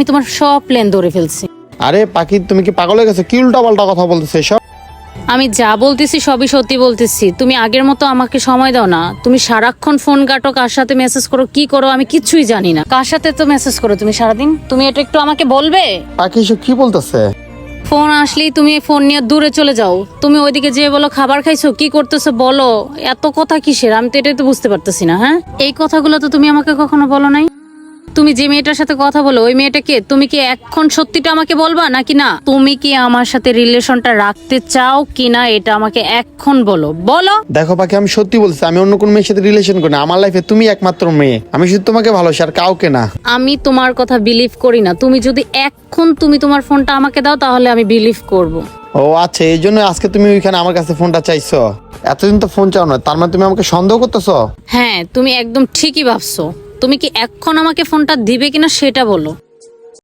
আমি তোমার সব প্ল্যান ধরে ফেলছি। আরে পাখি, তুমি কি পাগল হয়ে গেছো? কি উল্টাপাল্টা কথা বলতেছো এসব? আমি যা বলতেছি সবই সত্যি বলতেছি। তুমি আগের মতো আমাকে সময় দাও না। তুমি সারাক্ষণ ফোন কাটো, কার সাথে মেসেজ করো, কি করো আমি কিচ্ছুই জানি না। কার সাথে তো মেসেজ করো তুমি সারাদিন? তুমি এটা একটু আমাকে বলবে? পাখি এসব কি বলতেছে? ফোন আসলেই তুমি ফোন নিয়ে দূরে চলে যাও। তুমি ওইদিকে যেয়ে বলো খাবার খাইছো, কি করতেছো বলো। এত কথা কিসের? আমি তো এটাই তো বুঝতে পারতেছি না। হ্যাঁ, এই কথাগুলো তো তুমি আমাকে কখনো বলো নাই। তুমি যে মেয়েটার সাথে কথা বলো ওই মেয়েটাকে, তুমি কি এখন সত্যিটা আমাকে বলবা নাকি না? তুমি কি আমার সাথে রিলেশনটা রাখতে চাও কিনা এটা আমাকে এখন বলো। বলো। দেখো পাখি, আমি সত্যি বলছি, আমি অন্য কোনো মেয়ের সাথে রিলেশন করি না। আমার লাইফে তুমি একমাত্র মেয়ে। আমি শুধু তোমাকে ভালোবাসি, আর কাউকে না। আমি তোমার কথা বিলিভ করি না। তুমি যদি এখন তোমার ফোনটা আমাকে দাও তাহলে আমি বিলিভ করব। ও আচ্ছা, এই জন্য আজকে তুমি ওইখানে আমার কাছে ফোনটা চাইছো? এতদিন তো ফোন চাও না, তার মানে তুমি আমাকে সন্দেহ করতেছো? হ্যাঁ, তুমি একদম ঠিকই ভাবছো। তুমি কি এখন আমাকে ফোনটা দিবে কিনা সেটা বলো।